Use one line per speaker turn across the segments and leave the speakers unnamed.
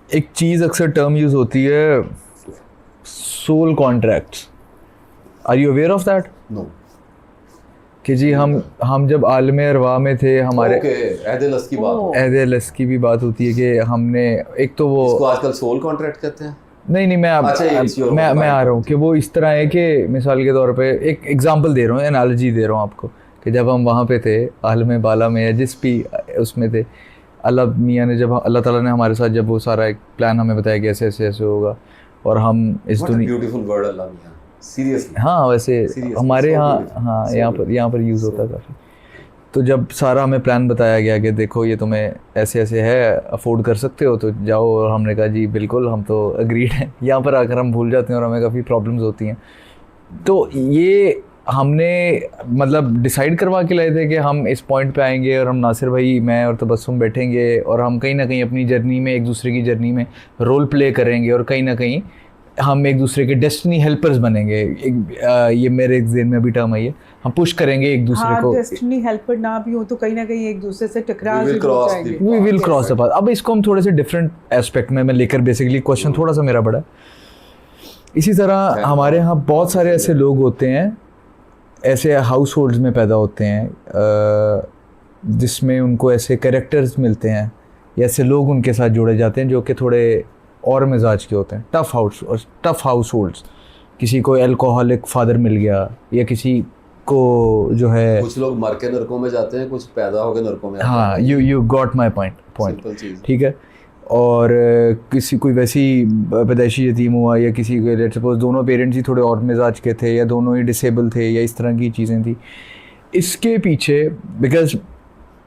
एक चीज़ अक्सर term use होती है, sole contracts. Are you aware of that?
No.
कि जी हम जब आलम अरवा में थे, हमारे
ओके, अहद-ए-लस की बात हो।
अहद-ए-लस की भी बात होती है कि हमने एक तो वो
इसको आजकल सोल कॉन्ट्रैक्ट कहते हैं।
नहीं मैं
अच्छा, it's your
मैं
mind
आ रहा हूँ कि वो इस तरह है कि मिसाल के तौर पे एक एग्जांपल दे रहा हूँ, एनालॉजी दे रहा हूँ आपको कि जब हम वहाँ पे थे आलम बाला में या जिस भी उसमें थे, अल्लाह मियाँ ने जब अल्लाह ताला ने हमारे साथ जब वो सारा एक प्लान हमें बताया कि ऐसे ऐसे ऐसे होगा और हम इस दुनिया
ब्यूटीफुल वर्ड अल्लाह मियाँ, सीरियसली।
हाँ वैसे
Seriously,
हमारे
so
यहाँ
beautiful,
हाँ
so
यहाँ पर यूज़ होता है काफ़ी। तो जब सारा हमें प्लान बताया गया कि देखो ये तुम्हें ऐसे ऐसे है, अफोर्ड कर सकते हो तो जाओ, और हमने कहा जी बिल्कुल हम तो अग्रीड हैं। यहाँ पर आकर हम भूल जाते हैं और हमें काफ़ी प्रॉब्लम्स होती हैं। तो ये हमने मतलब डिसाइड करवा के लाए थे कि हम इस पॉइंट पे आएंगे और हम नासिर भाई, मैं और तबस्सुम बैठेंगे और हम कहीं ना कहीं अपनी जर्नी में एक दूसरे की जर्नी में रोल प्ले करेंगे और कहीं ना कहीं हम एक दूसरे के डेस्टिनी हेल्पर्स बनेंगे। ये मेरे जेहन में अभी टर्म आई है, हम पुश करेंगे एक दूसरे को।
डेस्टिनी हेल्पर ना भी हो तो कहीं ना कहीं एक दूसरे से टकरा
We will
जरूर
cross
जाएंगे।
the
we will cross the path. अब इसको हम थोड़े से डिफरेंट एस्पेक्ट में मैं लेकर, बेसिकली क्वेश्चन थोड़ा सा मेरा बड़ा है। इसी तरह हमारे यहाँ बहुत सारे ऐसे लोग होते हैं, ऐसे हाउस होल्ड्स में पैदा होते हैं जिसमें उनको ऐसे कैरेक्टर्स मिलते हैं या ऐसे लोग उनके साथ जोड़े जाते हैं जो कि थोड़े और मिजाज के होते हैं। टफ हाउस होल्ड्स, किसी को एल्कोहलिक फादर मिल गया या किसी को जो है,
कुछ लोग मर के नरकों में जाते हैं, कुछ पैदा होके नरकों में आते
हाँ
हैं।
You got my point
Simple चीज़।
ठीक है। और किसी कोई वैसी पैदाइशी यतीम हुआ या किसी के लेट्स सपोज दोनों पेरेंट्स ही थोड़े और मिजाज के थे या दोनों ही डिसेबल थे या इस तरह की चीज़ें थी। इसके पीछे because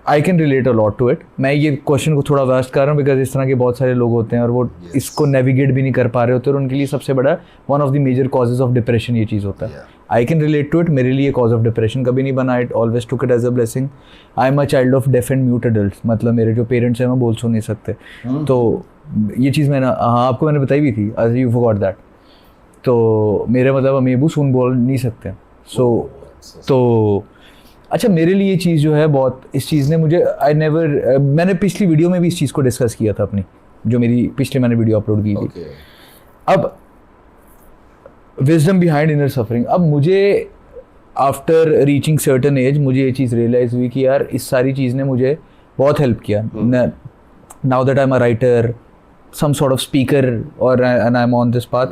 I can relate a lot to it, मैं ये क्वेश्चन को थोड़ा वास्ट कर रहा हूँ बिकॉज इस तरह के बहुत सारे लोग होते हैं और वो इसको नेविगेट भी नहीं कर पा रहे होते और उनके लिए सबसे बड़ा one of the major causes of depression ये चीज़ होता है। I can relate to it, मेरे लिए कॉज ऑफ डिप्रेशन कभी नहीं बना, it always took it as a blessing. I am a child of deaf and mute adults, मतलब मेरे जो पेरेंट्स हैं वो बोल सुन नहीं सकते। तो ये चीज़ मैंने हाँ आपको मैंने बताई भी थी, एज यू फॉरगॉट दैट। तो मेरे मतलब अम्मी अबू सुन बोल नहीं सकते। तो अच्छा, मेरे लिए ये चीज़ जो है बहुत, इस चीज़ ने मुझे मैंने पिछली वीडियो में भी इस चीज़ को डिस्कस किया था अपनी, जो मेरी पिछले मैंने वीडियो अपलोड की थी। अब विजडम बिहाइंड इनर सफरिंग, अब मुझे आफ्टर रीचिंग सर्टन एज मुझे ये चीज़ रियलाइज़ हुई कि यार इस सारी चीज़ ने मुझे बहुत हेल्प किया। Now that I am a writer, some sort of speaker और and I am on this path,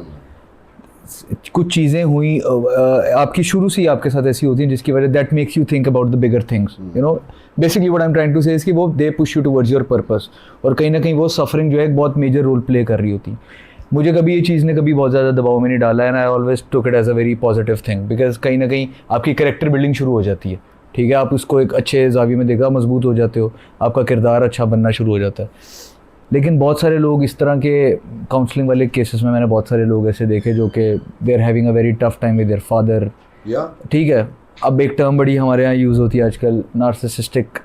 कुछ चीज़ें हुई आपकी शुरू से ही आपके साथ ऐसी होती हैं जिसकी वजह that makes you think about the bigger things, you know. Basically what I am trying to say is कि वो they push you towards your purpose, और कहीं ना कहीं वो सफरिंग जो है एक बहुत मेजर रोल प्ले कर रही होती है। मुझे कभी ये चीज़ ने कभी बहुत ज़्यादा दबाव में नहीं डाला है, and I always took it as a very positive thing, because कहीं ना कहीं आपकी कैरेक्टर बिल्डिंग शुरू हो जाती है। ठीक है, आप उसको एक अच्छे जावी में देखा, मजबूत हो जाते हो, आपका किरदार अच्छा बनना शुरू हो जाता है। लेकिन बहुत सारे लोग इस तरह के काउंसलिंग वाले केसेस में मैंने बहुत सारे लोग ऐसे देखे जो कि they are having a very tough time with their father. ठीक है, अब एक टर्म बड़ी हमारे यहाँ यूज़ होती है आजकल, नार्सिसिस्टिक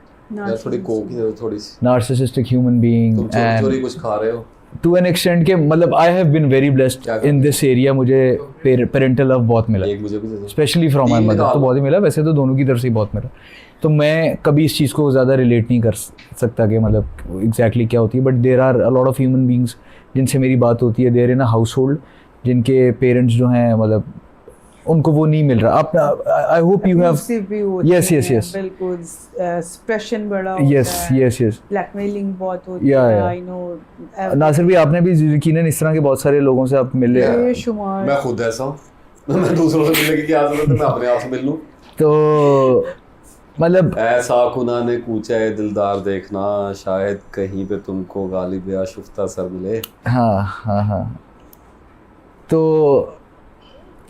ह्यूमन बीइंग,
एंड कुछ खा रहे हो
टू एन एक्सटेंट के मतलब I have been very blessed in this area. मुझे पेरेंटल लव बहुत मिला, स्पेशली फ्रॉम माई मदर, तो बहुत ही मिला, वैसे तो दोनों की तरफ से ही बहुत मिला। तो मैं कभी इस चीज़ को ज़्यादा रिलेट नहीं कर सकता कि मतलब एग्जैक्टली क्या होती है, but there are a lot of human beings जिनसे मेरी बात होती है, there in a household जिनके पेरेंट्स जो हैं मतलब उनको वो नहीं मिल रहा। आप I hope you have yes
बिल्कुल एक्सप्रेशन बड़ा होता है,
यस
ब्लैकमेलिंग बहुत होती है। आई नो
नासिर भी आपने भी यकीनन इस तरह के बहुत सारे लोगों से आप मिले।
मैं खुद ऐसा हूँ, मैं दूसरों से मिलने की क्या जरूरत है, मैं अपने आप से मिल लूँ।
तो मतलब
ऐसा खुदा ने कूचा है दिलदार देखना, शायद कहीं पे तुमको गालिब या शुफ्ता सर मिले।
हाँ तो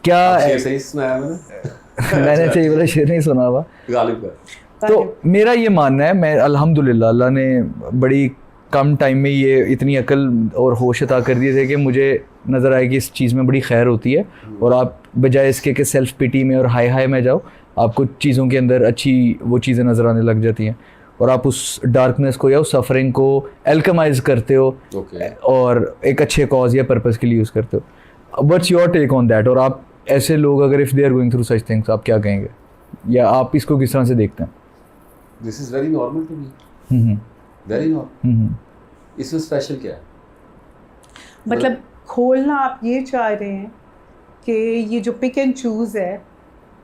क्या
शेर सही सुनाया
मैंने सही वाला शेर नहीं सुना हुआ
गालिब का।
तो मेरा ये मानना है, मैं अल्हम्दुलिल्लाह अल्लाह ने बड़ी कम टाइम में ये इतनी अकल और होश अता कर दिए थे कि मुझे नज़र आए कि इस चीज़ में बड़ी खैर होती है, और आप बजाय इसके कि सेल्फ पिटी में और हाई में जाओ, आपको चीज़ों के अंदर अच्छी वो चीज़ें नज़र आने लग जाती हैं और आप उस डार्कनेस को या उस सफरिंग को एल्केमाइज करते हो और एक अच्छे कॉज या पर्पस के लिए यूज़ करते हो। What's your take on that? और आप ऐसे लोग अगर if they are going through such things, आप क्या कहेंगे या आप इसको किस तरह से देखते हैं?
This is very normal to me, very normal. इसमें स्पेशल क्या है?
मतलब खोलना आप ये चाह रहे हैं कि ये जो पिक एंड चूज है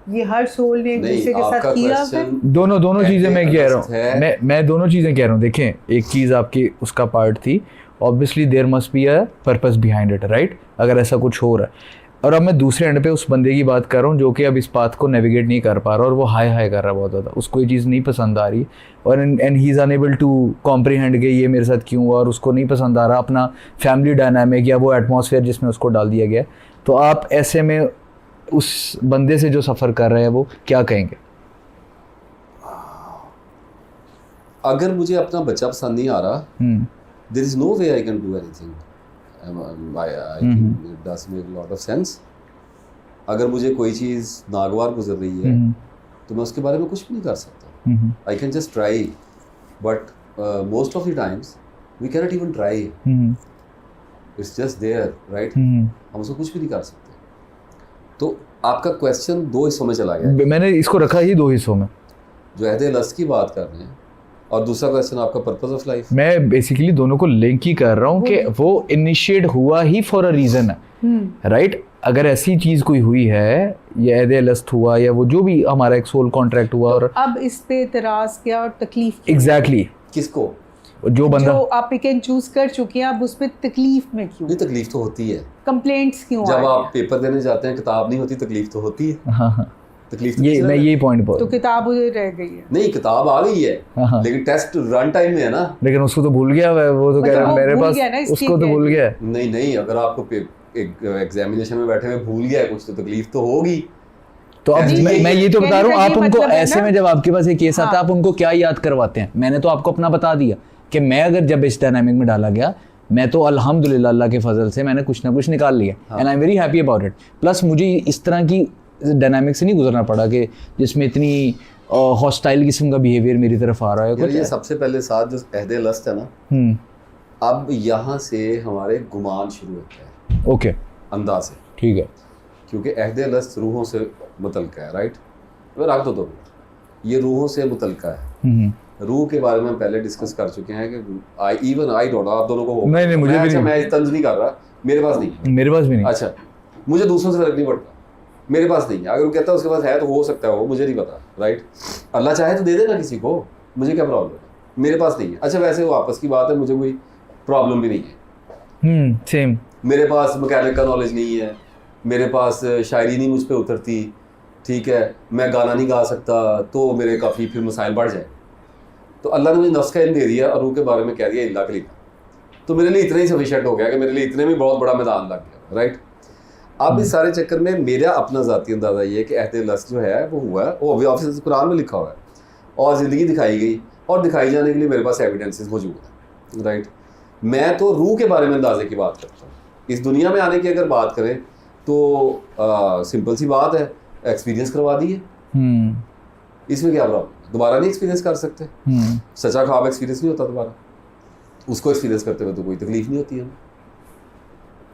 ये हर सोल ने एक
नहीं,
दूसरे के साथ
आपका
किया है?
क्वेश्चन
दोनों चीज़ें मैं कह रहा हूँ,
है।
मैं दोनों चीज़ें कह रहा हूँ। देखें, एक चीज़ आपकी उसका पार्ट थी, obviously there must be a purpose behind it, right, अगर ऐसा कुछ हो रहा है। और अब मैं दूसरे एंड पे उस बंदे की बात कर रहा हूँ जो कि अब इस पाथ को नेविगेट नहीं कर पा रहा और वो हाय हाय कर रहा है बहुत ज़्यादा, उसको ये चीज़ नहीं पसंद आ रही और and he is unable to comprehend कि ये मेरे साथ क्यों हुआ, और उसको नहीं पसंद आ रहा अपना फैमिली डायनामिक या वो एटमॉस्फेयर जिसमें उसको डाल दिया गया। तो आप ऐसे में उस बंदे से जो सफ़र कर रहे हैं वो क्या कहेंगे?
अगर मुझे अपना बच्चा पसंद नहीं आ रहा, there is no way I can do anything. I think it does make lot of sense. अगर मुझे कोई चीज़ नागवार गुजर रही है तो मैं उसके बारे में कुछ भी नहीं कर सकता। I can just try, but most of the times we can not even try, it's just there, right. हम उसको कुछ भी नहीं कर सकते। तो आपका क्वेश्चन दो हिस्सों में चला गया।
मैंने इसको रखा ही दो हिस्सों में,
जो अहदे लस्त की बात कर रहे हैं, और दूसरा क्वेश्चन आपका पर्पस ऑफ लाइफ।
मैं बेसिकली दोनों को लिंक ही कर रहा हूँ कि वो इनिशिएट हुआ ही फॉर अ रीज़न है, राइट। अगर ऐसी चीज़ कोई हुई है, या अहदे लस्त हुआ, या वो जो भी हमारा एक सोल कॉन्ट्रैक्ट हुआ, और
अब इस पे इतराज क्या और तकलीफ क्यों?
एग्जैक्टली
किसको?
जो बंदा
जो आप पिक एंड चूज कर चुके हैं, अब उस पे तकलीफ में क्यों?
नहीं, तकलीफ तो होती है।
कंप्लेंट्स क्यों आ
जब
रही
आप
हैं?
पेपर देने जाते हैं, किताब नहीं होती, तकलीफ तो होती है।
हाँ,
तकलीफ तो
ये
किसी
मैं
ने-
यही पॉइंट
तो
बोल,
किताब उधर रह गई है।
नहीं, किताब आ गई है,
हाँ।
लेकिन टेस्ट रन टाइम में है ना।
लेकिन उसको तो भूल गया वो तो कह रहा है
वो
मेरे
भूल
पास,
गया ना, इसलिए
उसको तो
कह
भूल
रही
गया है।
नहीं, अगर आपको एक एग्जामिनेशन में बैठे हुए भूल गया है कुछ, तो तकलीफ तो होगी।
तो अब
नहीं,
मैं ये तो बता रहा हूँ,
कहने
आप
का ये
उनको
मतलब है
ऐसे
ना।
में जब आपके पास एक केस आता है,
हाँ।
आप उनको क्या याद करवाते हैं? मैंने तो आपको अपना बता दिया कि मैं अगर जब इस डायनामिक में डाला गया, मैं तो अल्हम्दुलिल्लाह अल्लाह के फजल से मैंने कुछ ना कुछ निकाल लिया, and I am very happy about it. Plus मुझे इस तरह की डायनामिक से नहीं गुजरना पड़ा कि जिसमें इतनी हॉस्टाइल किस्म का बिहेवियर मेरी तरफ आ रहा है
यार,
कुछ।
ये सबसे पहले साथ जो अहदे लस्त है ना, अब यहाँ से हमारे गुमान शुरू होता है,
ओके,
अंदाज से,
ठीक है।
क्योंकि अहदे लस्त रूहों से मुतल्का है, राइट। रख दो, ये रूहों से मुतल्का है। रूह के बारे में पहले डिस्कस कर चुके हैं कि आई डोंट नो, आप दोनों को होगा।
नहीं, मुझे भी
अच्छा,
नहीं।
मैं तंज नहीं कर रहा, मेरे पास नहीं है।
मेरे पास भी नहीं।
अच्छा, मुझे दूसरों से फर्क नहीं पड़ता, मेरे पास नहीं है। अगर वो कहता है उसके पास है तो हो सकता है, वो मुझे नहीं पता, राइट। अल्लाह चाहे तो दे देगा किसी को, मुझे क्या प्रॉब्लम है, मेरे पास नहीं है। अच्छा, वैसे वो आपस की बात है, मुझे कोई प्रॉब्लम भी नहीं है।
सेम।
मेरे पास मैकेनिक का नॉलेज नहीं है, मेरे पास शायरी नहीं मुझ पर उतरती, ठीक है, मैं गाना नहीं गा सकता, तो मेरे काफ़ी फिर मसाइल बढ़ जाए। तो अल्लाह ने मुझे नफ्स का इल्म दे दिया और रूह के बारे में कह दिया इल्ला कलीमा, तो मेरे लिए इतना ही सफिशिएंट हो गया कि मेरे लिए इतने में बहुत बड़ा मैदान लग गया, राइट। अब इस सारे चक्कर में मेरा अपना ज़ाती अंदाज़ा ये है कि अहदे लस्त जो है वो हुआ है, वो अभी ऑफिस कुरान में लिखा हुआ है, और ज़िंदगी दिखाई गई, और दिखाई जाने के लिए मेरे पास एविडेंसेस मौजूद है, राइट। मैं तो रूह के बारे में अंदाजे की बात करता हूँ। इस दुनिया में आने की अगर बात करें तो सिंपल सी बात है, एक्सपीरियंस करवा दी है, इसमें क्या प्रॉब्लम, दोबारा नहीं एक्सपीरियंस कर सकते। सच्चा ख्वाब एक्सपीरियंस नहीं होता दोबारा, उसको एक्सपीरियंस करते हुए तो कोई तकलीफ नहीं होती हमें,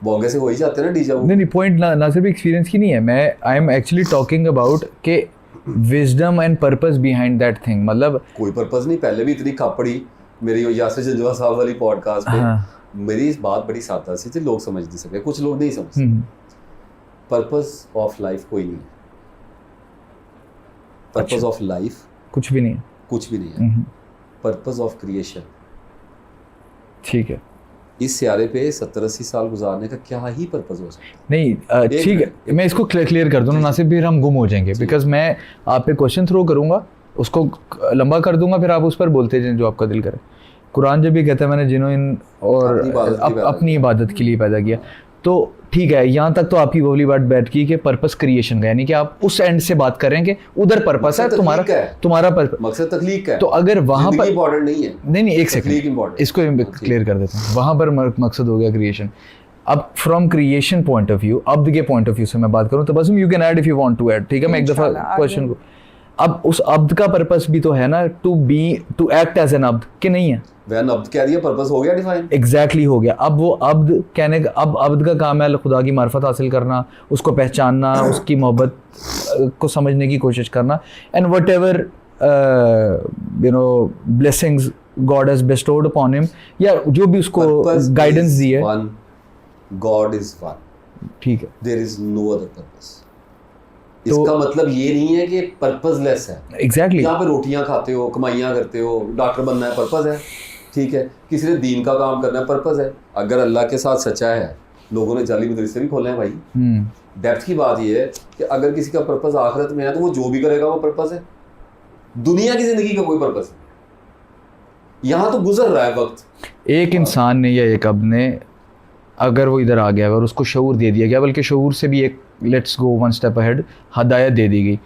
बोंगे से हो ही जाते हैं ना डीजा।
नहीं, पॉइंट ना सिर्फ एक्सपीरियंस की नहीं है, मैं I am actually talking about के wisdom and purpose behind that thing. मतलब
कोई पर्पस नहीं, पहले भी इतनी खप पड़ी मेरी यासिर जंजवा साहब वाली पॉडकास्ट पे।
हाँ।
मेरी इस बात बड़ी सादा सी थी, लोग समझ नहीं सके, कुछ लोग नहीं समझते। पर्पस ऑफ लाइफ कोई नहीं है, पर्पस ऑफ लाइफ
कुछ भी नहीं है,
कुछ भी नहीं है। पर्पस ऑफ क्रिएशन,
ठीक है।
इस सियारे पे 70-80 साल गुजारने का क्या ही पर्पस हो सकता है?
नहीं, ठीक है, मैं इसको क्लियर कर दूँ ना, सिर्फ फिर हम गुम हो जाएंगे, बिकॉज मैं आप पे क्वेश्चन थ्रो करूँगा, उसको लंबा कर दूंगा, फिर आप उस पर बोलते जाएं जो आपका दिल करे। कुरान जब भी कहता है मैंने जिन्हों इन और अपनी इबादत के लिए पैदा किया, तो ठीक है, यहाँ तक तो आपकी वाली बात बैठ की कि पर्पस क्रिएशन का, यानी कि आप उस एंड से बात करें कि उधर पर्पस है, तुम्हारा पर्पस,
मकसद तख्लीक का है।
तो अगर वहाँ पर
इम्पोर्टेंट नहीं है,
नहीं, एक सेकंड,
इम्पोर्टेंट,
इसको क्लियर कर देते हैं। वहाँ पर मकसद हो गया क्रिएशन। अब from creation point of view, अब्द के पॉइंट ऑफ व्यू से मैं बात करूँ तो बस you can add if you want to add, ठीक है। मैं एक दफ़ा क्वेश्चन को, अब उस अब्द का पर्पस भी तो है ना, टू एक्ट एज एन अब्द, कि नहीं है?
वैन अब्द कह दिया, पर्पस हो गया डिफाइन,
एग्जैक्टली हो गया। अब वो अब्द कहने का, अब अब्द का काम है खुदा की मार्फत हासिल करना, उसको पहचानना, उसकी मोहब्बत को समझने की कोशिश करना, and whatever you know blessings God has bestowed upon him, या जो भी उसको गाइडेंस दी है।
गॉड इज वन,
ठीक है,
there is no other purpose. इसका मतलब ये नहीं है कि पर्पसलेस है।
एग्जैक्टली।
यहाँ पे रोटियां खाते हो, कमाइयाँ करते हो, डॉक्टर बनना है, पर्पस है, ठीक है। किसी ने दीन का काम करना है, पर्पस है। अगर अल्लाह के साथ सच्चा है, लोगों ने जाली मदरसे भी खोले हैं भाई। डेप्थ की बात ये है कि अगर किसी का पर्पस आखिरत में है तो वो जो भी करेगा वो पर्पस है। दुनिया की जिंदगी का कोई पर्पस नहीं, यहाँ तो गुजर रहा है वक्त।
एक इंसान ने या एक अब ने, अगर वो इधर आ गया और उसको शऊर दे दिया गया, बल्कि शऊर से भी एक let's go one step ahead, हदायत दे दी गई,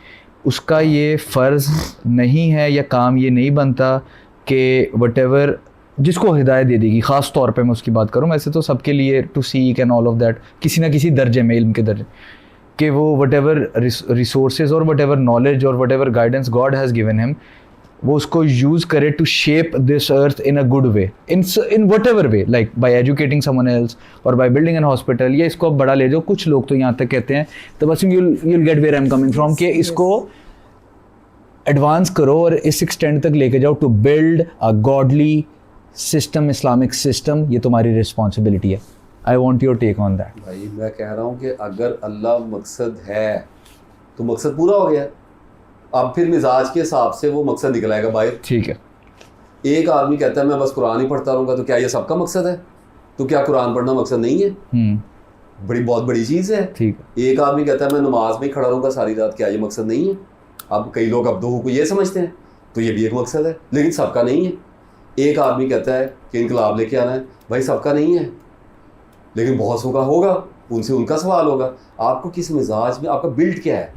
उसका ये फ़र्ज़ नहीं है या काम ये नहीं बनता कि वटेवर जिसको हिदायत दे देगी, ख़ास तौर पे मैं उसकी बात करूँ, वैसे तो सबके लिए to seek and all of that, किसी ना किसी दर्जे में, इल्म के दर्जे, कि वो वटेवर रिसोर्सेज और वटेवर नॉलेज और whatever guidance God has given him, वो उसको यूज़ करे to shape this earth in a good way, in whatever way, like by educating someone else और बाय बिल्डिंग एन हॉस्पिटल, या इसको अब बड़ा ले जाओ। कुछ लोग तो यहाँ तक कहते हैं, तो बस you'll get where I am coming from, कि इसको एडवांस करो और इस एक्सटेंड तक लेके जाओ to build a godly system, Islamic system. ये तुम्हारी रिस्पॉन्सिबिलिटी है। I want your take on that.
भाई मैं कह रहा हूँ कि अगर अल्लाह मकसद है तो मकसद पूरा हो गया। अब फिर मिजाज के हिसाब से वो मकसद निकल आएगा बाहर।
ठीक है।
एक आदमी कहता है मैं बस कुरान ही पढ़ता रहूँगा, तो क्या ये सबका मकसद है? तो क्या कुरान पढ़ना मकसद नहीं है? बहुत बड़ी चीज़ है।
ठीक है।
एक आदमी कहता है मैं नमाज में ही खड़ा रहूँगा सारी रात, क्या ये मकसद नहीं है? अब कई लोग अब दो को ये समझते हैं, तो ये भी एक मकसद है, लेकिन सबका नहीं है। एक आदमी कहता है कि इनकलाब लेके आना है, भाई सबका नहीं है, लेकिन बहुत सौ का होगा, उनसे उनका सवाल होगा। आपको किस मिजाज में, आपका बिल्ड क्या है,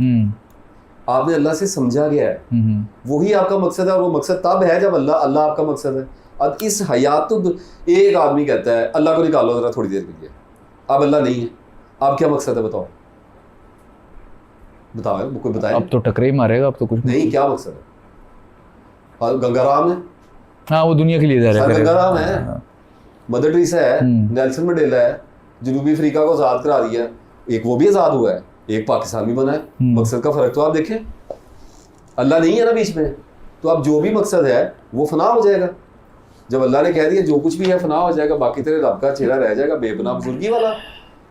आपने अल्लाह से समझा गया है, वही आपका मकसद है। और वो मकसद तब है जब अल्लाह आपका मकसद है। अब इस हयात तो एक आदमी कहता है अल्लाह को निकालो ज़रा थोड़ी देर के लिए, अब अल्लाह नहीं है, अब क्या मकसद है? बताओ कोई बताए।
अब तो टकरे ही मारेगा, अब तो कुछ
नहीं, क्या मकसद है? गंगाराम है,
हाँ वो दुनिया के लिए इधर है।
गंगाराम है, मदर टेरेसा है, नेल्सन मंडेला है, जनूबी अफ्रीका को आज़ाद करा दिया, एक वो भी आज़ाद हुआ है, एक पाकिस्तान भी बना है। मकसद का फ़र्क तो आप देखें, अल्लाह नहीं है ना बीच में, तो अब जो भी मकसद है वो फना हो जाएगा। जब अल्लाह ने कह दिया जो कुछ भी है फना हो जाएगा, बाकी तेरे रब का चेहरा रह जाएगा बेपनाह बुजुर्गी वाला।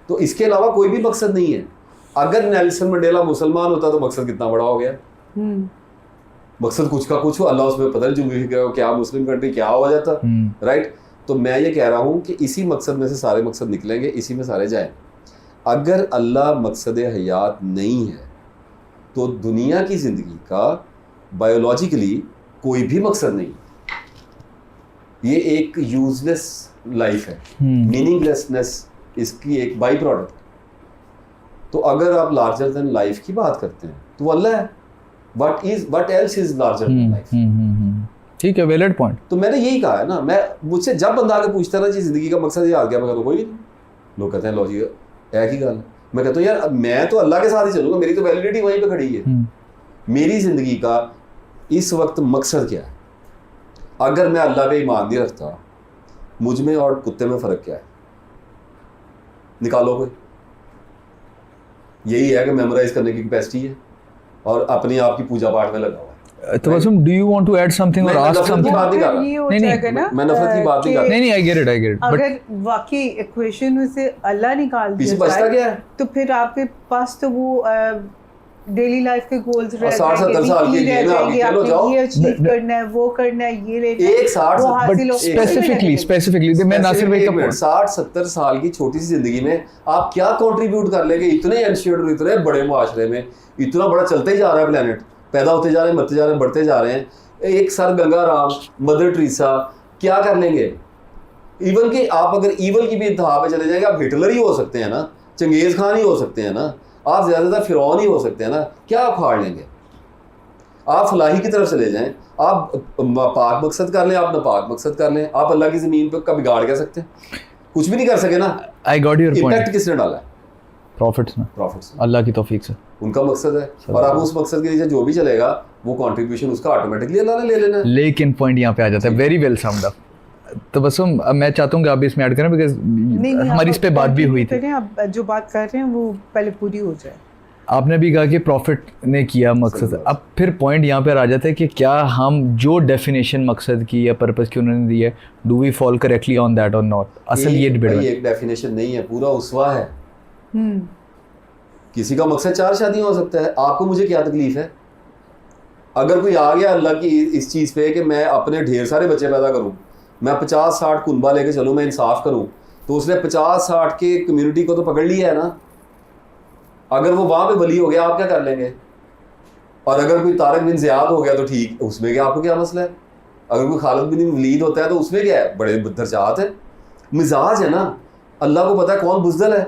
तो इसके अलावा कोई भी मकसद नहीं है। अगर नेल्सन मंडेला मुसलमान होता तो मकसद कितना बड़ा हो गया। मकसद कुछ का कुछ हो, अल्लाह उसमें पता नहीं क्या मुस्लिम कंट्री क्या हो जाता, राइट। तो मैं ये कह रहा हूँ कि इसी मकसद में से सारे मकसद निकलेंगे, इसी में सारे जाएं। अगर अल्लाह मकसद हयात नहीं है तो दुनिया की ज़िंदगी का बायोलॉजिकली कोई भी मकसद नहीं, ये एक यूजलेस लाइफ है, मीनिंगलेसनेस इसकी एक बाई प्रोडक्ट। तो अगर आप लार्जर देन लाइफ की बात करते हैं तो वो अल्लाह है। What else is larger than life?
ठीक है, वैलिड पॉइंट।
तो मैंने यही कहा है ना, मुझसे जब बंदा आके पूछता है ना जी जिंदगी का मकसद ये आ गया, मैं कहता हूँ कोई नहीं। लोग कहते हैं लो जी एक ही गल। मैं कहता हूँ यार मैं तो अल्लाह के साथ ही चलूंगा, मेरी तो वैलिडिटी वहीं पे खड़ी है। मेरी जिंदगी का इस वक्त मकसद क्या है? अगर मैं अल्लाह पे ईमान नहीं रखता, मुझ में और कुत्ते में फ़र्क क्या है? निकालो कोई। यही है कि मेमोराइज करने की कैपेसिटी है और अपने आप की पूजा पाठ में लगा हुआ है।
तो बस do you want to add something और आस्क समथिंग?
बात नहीं कर रहा।
ये हो जाएगा ना,
मैं नफरत की बात नहीं कर रहा।
नहीं आई गेट इट
अगर वाकई इक्वेशन में से अल्लाह निकाल दिया
पीछे बचता क्या है?
तो फिर आपके पास तो वो डेली लाइफ के गोल्स रह
60-70 साल के लिए ना अभी चलो जाओ,
ये अचीव करना है, वो करना है, ये लेना है,
एक 60
स्पेसिफिकली मैं नासिर भाई का
60-70 साल की छोटी सी जिंदगी में आप क्या कंट्रीब्यूट कर लेंगे? इतने एंशियंट, इतने बड़े मुआशरे में, इतना बड़ा चलता ही जा रहा है प्लेनेट, पैदा होते जा रहे हैं, मरते जा रहे हैं, बढ़ते जा रहे हैं। एक सर गंगाराम, मदर टेरेसा क्या कर लेंगे? इवन कि आप अगर ईवल की भी इंतहा पे चले जाएंगे, आप हिटलर ही हो सकते हैं ना, चंगेज खान ही हो सकते हैं ना, आप ज़्यादा फिरौन ही हो सकते हैं ना, क्या आप फाड़ लेंगे? आप फलाही की तरफ चले जाएं, आप पाक मकसद कर लें, आप नापाक मकसद कर लें, आप अल्लाह की ज़मीन पर का बिगाड़ क्या सकते हैं? कुछ भी नहीं कर सके ना।
I got your point.
Impact किसने डाला है?
प्रॉफिट्स ने, अल्लाह की तौफीक से।
उनका मकसद है और अब उस मकसद के नीचे जो भी चलेगा वो कंट्रीब्यूशन उसका ऑटोमेटिकली अल्लाह ने ले लेना है।
लेकिन पॉइंट यहाँ पे आ जाता है, वेरी वेल समड अप। तो बस मैं चाहता हूँ कि आप इसमें ऐड करें, बिकॉज हमारी इस पे बात भी हुई थी।
आप जो बात कर रहे हैं वो पहले पूरी हो जाए।
आपने भी कहा कि प्रॉफिट ने किया मकसद,
सही बात।
अब फिर पॉइंट यहाँ पे आ जाता है कि क्या हम जो डेफिनेशन मकसद की या पर्पस की उन्होंने दी है, do we fall correctly on that और नॉट? असल ये डिबेट
भाई एक डेफिनेशन नहीं है, पूरा उसवा है।
हम्म
किसी का मकसद 4 शादियां हो सकता है, आपको मुझे क्या तकलीफ है? अगर कोई आ गया अल्लाह की इस चीज़ पे कि मैं अपने ढेर सारे बच्चे पैदा करूं, मैं 50-60 कुनबा लेके चलूं, मैं इंसाफ करूं, तो उसने 50-60 के कम्युनिटी को तो पकड़ लिया है ना। अगर वो वहाँ पे वली हो गया, आप क्या कर लेंगे? और अगर कोई तारक बिन ज़ियाद हो गया तो ठीक, उसमें क्या, आपको क्या मसला है? अगर कोई खालिद बिन वलीद होता है तो उसमें क्या है? बड़े दर्जात है, मिजाज है ना। अल्लाह को पता है कौन बुज़दिल है,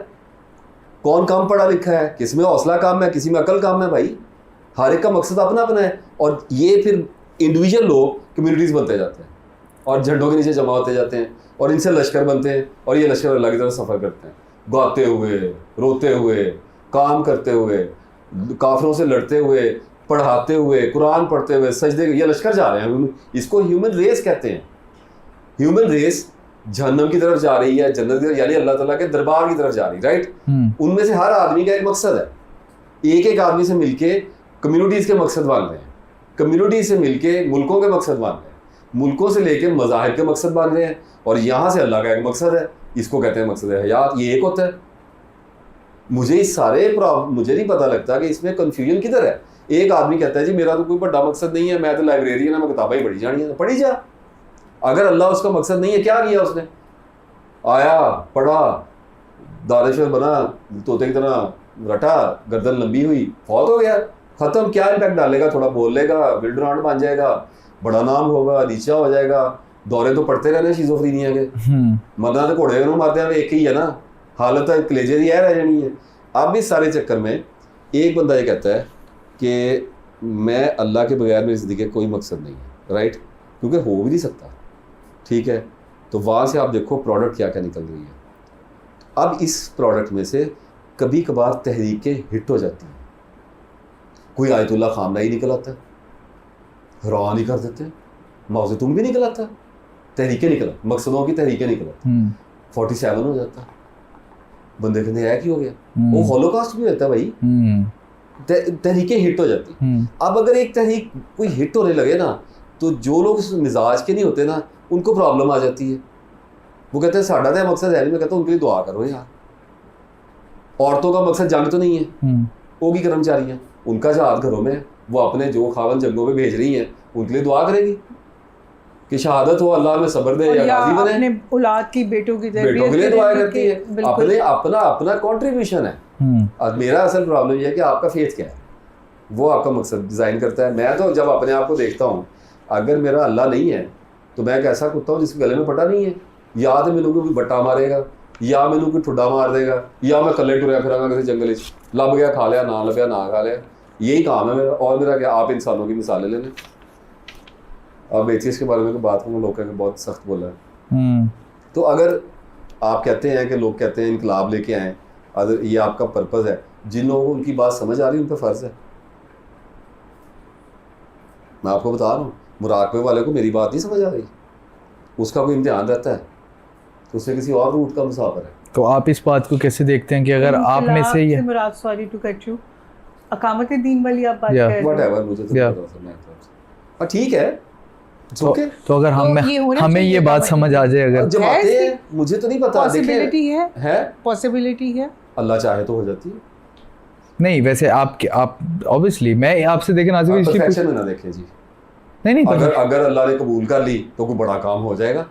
कौन कम पढ़ा लिखा है, किसी में हौसला कम है, किसी में अकल कम है। भाई हर एक का मकसद अपना अपना है। और ये फिर इंडिविजुअल लोग कम्युनिटीज़ बनते जाते हैं और झंडों के नीचे जमा होते जाते हैं और इनसे लश्कर बनते हैं, और ये लश्कर अल्लाह की तरफ सफ़र करते हैं, गाते हुए, रोते हुए, काम करते हुए, काफिरों से लड़ते हुए, पढ़ाते हुए, कुरान पढ़ते हुए, सजदे, ये लश्कर जा रहे हैं। इसको ह्यूमन रेस कहते हैं। ह्यूमन रेस जहन्नम की तरफ जा रही है, जन्नत की तरफ, यानी अल्लाह ताला के दरबार की तरफ जा रही है, राइट। उनमें से हर आदमी का एक मकसद है। एक एक आदमी से मिलके कम्युनिटीज़ के मकसद बन रहे हैं, कम्युनिटी से मिलके मुल्कों के मकसद बन रहे हैं, मुल्कों से लेके मज़ाहिब के मकसद बन रहे हैं, और यहाँ से अल्लाह का एक मकसद है, इसको कहते हैं मकसद हयात। ये एक होता है। मुझे इस सारे मुझे नहीं पता लगता कि इसमें कन्फ्यूजन किधर है। एक आदमी कहता है जी मेरा तो कोई बड़ा मकसद नहीं है, मैं तो लाइब्रेरियन है, मैं किताबें ही पढ़ी जानी है, पढ़ी जा। अगर अल्लाह उसका मकसद नहीं है, क्या किया उसने? आया, पढ़ा, दानिश्वर बना, तोते की तरह रटा, गर्दन लंबी हुई, फौत हो गया, ख़त्म। क्या इम्पैक्ट डालेगा? थोड़ा बोल लेगा, विल्डरांड बन जाएगा, बड़ा नाम होगा, नीचा हो जाएगा। दौरे तो पड़ते रहने शिज़ोफ्रीनिया के, मरना तो घोड़े में मारते हैं, एक ही है ना, हालत है कलेजे की रह जानी है। अब इस सारे चक्कर में एक बंदा ये कहता है कि मैं अल्लाह के बगैर मेरी ज़िंदगी का कोई मकसद नहीं है, राइट, क्योंकि हो भी नहीं सकता, ठीक है। तो वहाँ से आप देखो प्रोडक्ट क्या क्या निकल रही है। अब इस प्रोडक्ट में से कभी कभार तहरीकें हिट हो जाती हैं। कोई आयतुल्ला खामनाई निकल आता है, हैरान ही कर देते हैं, माओ से तुम भी निकल आता, तहरीकें निकल, मकसदों की तहरीकें निकल आती, 47 हो जाता, बंदे कहते हैं क्या हो गया, वो हॉलोकास्ट भी होता है भाई। तहरीकें हिट हो जाती। अब अगर एक तहरीक कोई हिट होने लगे ना, तो जो लोग उस मिजाज के नहीं होते ना, उनको प्रॉब्लम आ जाती है। वो कहते हैं साढ़ा तो मकसद है नहीं, मैं कहता हूँ उनके लिए दुआ करो यार। औरतों का मकसद जंग तो नहीं है, वो भी कर्मचारी हैं, उनका जहाज घरों में है, वो अपने जो खावन जंगों में भेज रही हैं, उनके लिए दुआ करेगी कि शहादत हो, अल्लाह में सब्र दे या गाजी बने।
अपने औलाद की बेटों की
लिए दुआ करती है, अपने अपना कंट्रीब्यूशन है। और मेरा असल प्रॉब्लम ये है कि आपका फेथ क्या है, वो आपका मकसद डिज़ाइन करता है। मैं तो जब अपने आप को देखता हूँ, अगर मेरा अल्लाह नहीं है तो मैं एक ऐसा कुत्ता हूँ जिसके गले में पट्टा नहीं है। या तो मैनू कोई बट्टा मारेगा, या मैनू कोई ठुड्डा मार देगा, या मैं कल्ले टुरया फिरांगा किसी जंगल लभ गया खा लिया, ना लभ्या ना खा लिया, यही काम है मेरा। और मेरा क्या, आप इंसानों की मिसालें ले लें। अब एथियस्ट के बारे में तो बात करूँ, लोग कहते बहुत सख्त बोला है। तो अगर आप कहते हैं कि लोग कहते हैं इनकलाब लेके आएँ, अगर ये आपका पर्पज़ है, जिन लोगों को उनकी बात समझ आ रही है उन पर फ़र्ज़ है। मैं आपको बता रहा हूँ, मुराकबे वाले को मेरी बात नहीं समझ आ रही, उसका कोई इम्तिहान रहता है, तो उससे किसी और रूट का मुसाफिर है। तो
आप इस बात को कैसे देखते हैं कि अगर आप में से ये
सॉरी टू कट यू, अकामत दीन वाली आप बात कर रहे हो,
व्हाटएवर, मुझे तो पता, ठीक है,
तो अगर हमें ये बात समझ आ जाए, अगर
जब आते हैं, मुझे तो नहीं पता,
पॉसिबिलिटी है, पॉसिबिलिटी है,
अल्लाह चाहे तो हो जाती है। नहीं,
वैसे आप ऑब्वियसली मैं आपसे देखें नाज़िम,
इसकी परफेक्शन में ना देखें जी। नहीं, अगर अल्लाह ने कबूल कर ली तो कोई बड़ा काम हो जाएगा।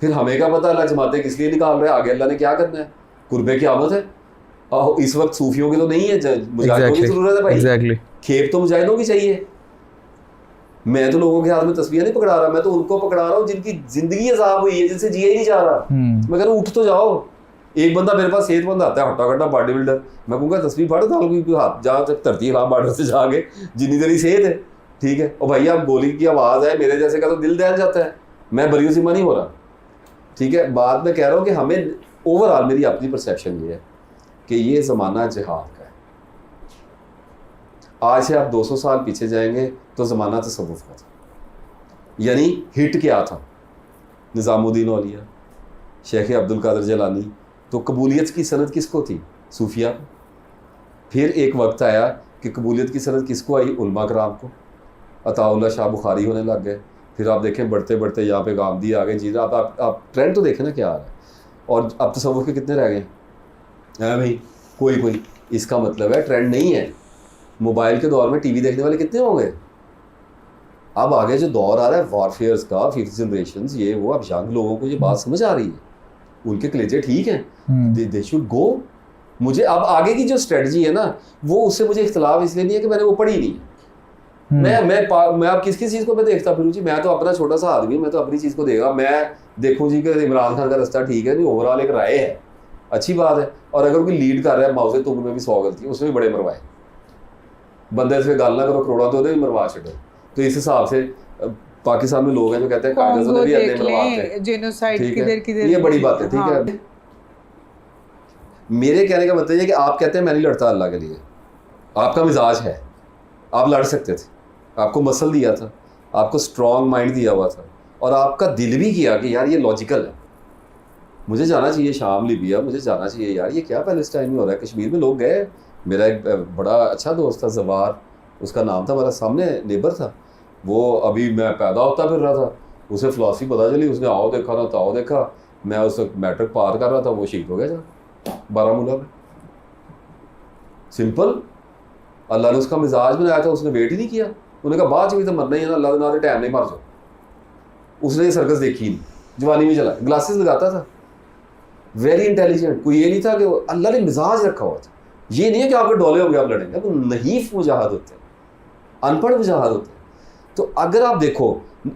फिर हमें क्या पता अल्लाह जमातें किस लिए निकाल रहा है, आगे अल्लाह ने क्या करना है, कुर्बे क़यामत है। इस वक्त सूफियों की तो नहीं है, मुजाहिदों की ज़रूरत है भाई। खेप तो मुजाहिदों की चाहिए। मैं तो लोगों के हाथ में तस्बीह नहीं पकड़ा रहा, मैं तो उनको पकड़ा रहा हूँ जिनकी जिंदगी अजाब हुई है, जिनसे जिया ही नहीं जा रहा। मैं कह रहा हूँ उठ तो जाओ। एक बंदा मेरे पास सेहतमंद आता है, हट्टा कट्टा बॉडी बिल्डर, मैं कहूँगा तस्बीह पढ़ डाल, क्योंकि हाथ जहाँ तक धरती है बॉर्डर से जाके जितनी देरी सेहत है, ठीक है। और भैया गोली की आवाज़ है, मेरे जैसे का तो दिल दहल जाता है, मैं बरियो सिमा नहीं हो रहा, ठीक है। बात मैं कह रहा हूँ कि हमें ओवरऑल मेरी अपनी परसेप्शन ये है कि ये ज़माना जिहाद का है। आज से आप 200 साल पीछे जाएंगे तो ज़माना तसव्वुफ़ का था, यानी हिट क्या था, निज़ामुद्दीन औलिया, शेख अब्दुल कादिर जिलानी। तो कबूलियत की सनद किसको थी? सूफिया को। फिर एक वक्त आया कि कबूलियत की सनत किसको आई, उलमा कराम को, अताउल्लाह शाह बुखारी होने लग गए। फिर आप देखें बढ़ते बढ़ते यहाँ पे गामदी आ गए। जी आप ट्रेंड तो देखें ना क्या आ रहा है। और अब तसव्वुफ के कितने रह गए हैं भाई, कोई। इसका मतलब है ट्रेंड नहीं है। मोबाइल के दौर में टीवी देखने वाले कितने होंगे। अब आगे जो दौर आ रहा है वॉरफेयर्स का, 5th जनरेशन, ये वो, अब यंग लोगों को ये बात समझ आ रही है, उनके कलेजे ठीक हैं, दे शुड गो। मुझे अब आगे की जो स्ट्रेटजी है ना, वो उससे मुझे इख्तलाफ इसलिए नहीं है कि मैंने वो पढ़ी नहीं। मैं अब किस चीज़ को मैं देखता फिरूँ जी। मैं तो अपना छोटा सा आदमी, मैं तो अपनी चीज़ को देगा। मैं देखूँ जी कि इमरान खान का रास्ता ठीक है नहीं, ओवरऑल एक राय है, अच्छी बात है। और अगर कोई लीड कर रहा है माउसे तुम में भी 100 गलती है, उसने भी बड़े मरवाए। बंदे से गल ना करो करोड़ा तो भी मरवा छो। तो इस हिसाब से पाकिस्तान में लोग हैं जो कहते हैं कायदे ने भी अन्य मरवाते,
जेनोसाइड किधर
ये बड़ी बात है, ठीक है। मेरे कहने का मतलब है कि आप कहते हैं मैं नहीं लड़ता अल्लाह के लिए, आपका मिजाज है, आप लड़ सकते थे, आपको मसल दिया था, आपको स्ट्रॉन्ग माइंड दिया हुआ था, और आपका दिल भी किया कि यार ये लॉजिकल है, मुझे जाना चाहिए शाम लीबिया, मुझे जाना चाहिए यार, ये क्या पैलेस्टाइन में हो रहा है। कश्मीर में लोग गए। मेरा एक बड़ा अच्छा दोस्त था जवार, उसका नाम था, हमारा सामने नेबर था वो, अभी मैं पैदा होता फिर रहा था, उसे फिलॉसफी पता चली, उसने आओ देखा ना ताओ देखा। मैं उस वक्त मैट्रिक पार कर रहा था, वो शहीद हो गया था बारामूला में। सिंपल, अल्लाह ने उसका मिजाज बनाया था, उसने वेट ही नहीं किया। उन्होंने कहा बाद भी तो मरना ही है ना, अल्लाह ने टाइम नहीं मार जाओ। उसने ये सर्कस देखी नहीं, जवानी में चला, ग्लासेस लगाता था, वेरी इंटेलिजेंट। कोई ये नहीं था कि अल्लाह ने मिजाज रखा हुआ था। ये नहीं है कि आपके डोले होंगे आप लड़ेंगे, वो नहीफ मुजाहिद होते हैं, अनपढ़ मुजाहिद होते हैं। तो अगर आप देखो,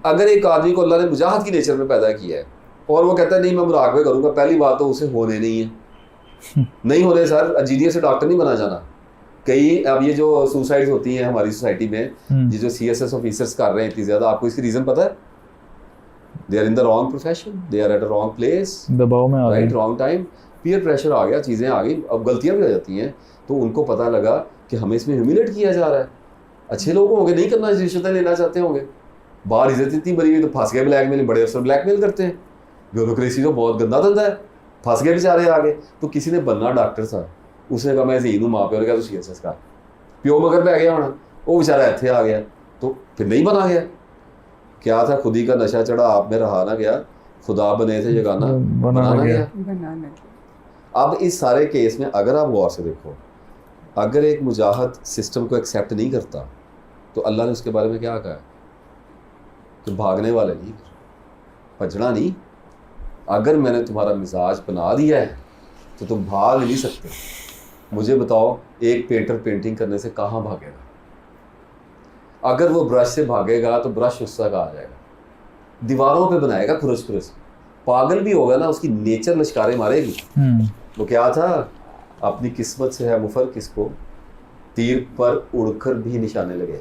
अगर एक आदमी को अल्लाह ने मुजाहिद की नेचर में पैदा किया है और वो कहता है नहीं मैं मुराकबे करूँगा, पहली बात तो उसे होने नहीं है नहीं होने सर, इंजीनियर से डॉक्टर नहीं बना जाना। कई अब ये जो सुसाइड्स होती हैं हमारी सोसाइटी में, ये जो CSS ऑफिसर्स कर रहे हैं इतनी ज़्यादा, आपको इसकी रीज़न पता है? They are in the wrong profession, they are at a wrong place,
दबाव में आ गए,
right, wrong time, peer pressure आ गया, चीज़ें आ गई, अब गलतियाँ भी हो जाती हैं। तो उनको पता लगा कि हमें इसमें ह्यूमिलेट किया जा रहा है। अच्छे लोग होंगे नहीं करना, रिश्वतें लेना चाहते होंगे, बाहर इज्जत इतनी बनी हुई तो फंस गए ब्लैकमेल, बड़े अफसर ब्लैकमेल करते हैं। ब्यूरोक्रेसी तो बहुत गंदा धंधा है, फंस गए बेचारे आगे। तो किसी ने बनना डॉक्टर था, उसने कहा मैं ज़हीन हूँ, माँ प्यो ने कहा तो CSS का प्यो मगर लै गया होना, वो बेचारा इतने आ गया, तो फिर नहीं बना गया। क्या था, खुद ही का नशा चढ़ा, आप में रहा ना गया, खुदा बने थे जगाना बनाना गया। अब इस सारे केस में अगर आप गौर से देखो, अगर एक मुजाहिद सिस्टम को एक्सेप्ट नहीं करता तो अल्लाह ने उसके बारे में क्या कहा है कि भागने वाले नहीं, भजना नहीं। अगर मैंने तुम्हारा मिजाज बना दिया है तो तुम भाग नहीं सकते। मुझे बताओ, एक पेंटर पेंटिंग करने से कहाँ भागेगा? अगर वो ब्रश से भागेगा तो ब्रश उस तक आ जाएगा, दीवारों पे बनाएगा खुरस खुरस, पागल भी होगा ना, उसकी नेचर लश्कारे मारेगी। वो क्या था, अपनी किस्मत से है मुफर किसको, तीर पर उड़कर भी निशाने लगे।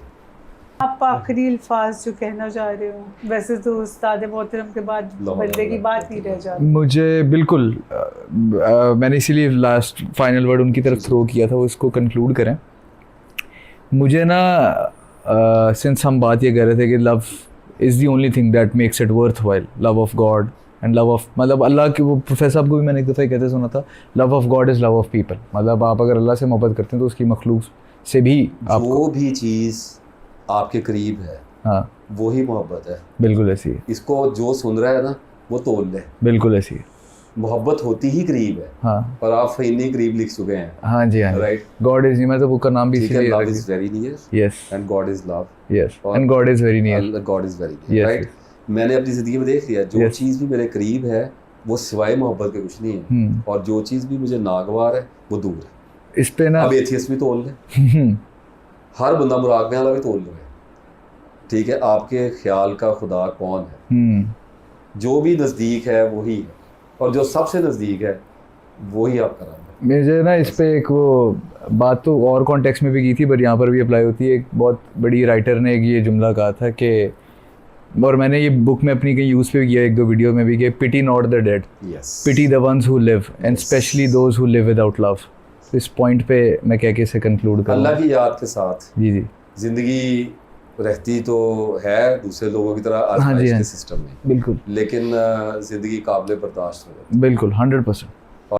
आप आखिरी अल्फाज जो कहना चाह रहे हो, वैसे तो उस्ताद मोहतरम के बाद बंदे की बात नहीं रह जाती। मुझे
बिल्कुल मैंने इसीलिए लास्ट फाइनल वर्ड उनकी तरफ थ्रो किया था, वो इसको कंक्लूड करें। मुझे ना सिंस हम बात ये कर रहे थे कि love is the only thing that makes it worth while, love of God and love of, मतलब अल्लाह के, वो प्रोफेसर साहब को भी मैंने एक दफ़ा कहते सुना था, love of God is love of people. मतलब आप अगर अल्लाह से मोहब्बत करते हैं तो उसकी मखलूक से भी
जो भी चीज़ आपके करीब है, हाँ, वही मोहब्बत है।
बिल्कुल ऐसी है।
इसको जो सुन रहा है ना वो तोल ले,
बिल्कुल ऐसी है।
मोहब्बत होती ही करीब है, हाँ, और आप फैनी करीब लिख चुके हैं।
हाँ जी, हाँ, राइट। गॉड इज, मैं तो बुक का नाम भी इसीलिए,
love is very near,
yes,
and God is love,
yes, and God is very near,
God is very near, right. मैंने अपनी ज़िंदगी में देख लिया, जो चीज़ भी मेरे करीब है वो सिवाय मोहब्बत के कुछ नहीं है, और जो चीज़ भी मुझे नागवार है वो दूर है।
इस पे ना
अब एथियस्ट भी तोल ले, हर बंदा मुराकबे वाला भी तोल ले, ठीक है। आपके ख्याल का खुदा कौन है? जो भी नज़दीक है वही है, और जो सबसे नज़दीक है वही आपका रब है। मुझे ना इस पे एक वो बात तो और कॉन्टेक्स्ट में भी की थी, बट यहाँ पर भी अप्लाई होती है। एक बहुत बड़ी राइटर ने एक ये जुमला कहा था कि, और मैंने ये बुक में अपनी कहीं यूज़ पे किया, एक दो वीडियो में भी, कि pity not the dead, pity the ones who live and specially those who live without love. तो इस पॉइंट पे मैं कह के इसे कंक्लूड करूँ, अल्लाह की याद के साथ जी ज़िंदगी रहती तो है दूसरे लोगों की तरह आजमाइश के सिस्टम में, बिल्कुल, लेकिन ज़िंदगी काबिल बर्दाश्त हो जाती है, बिल्कुल 100%।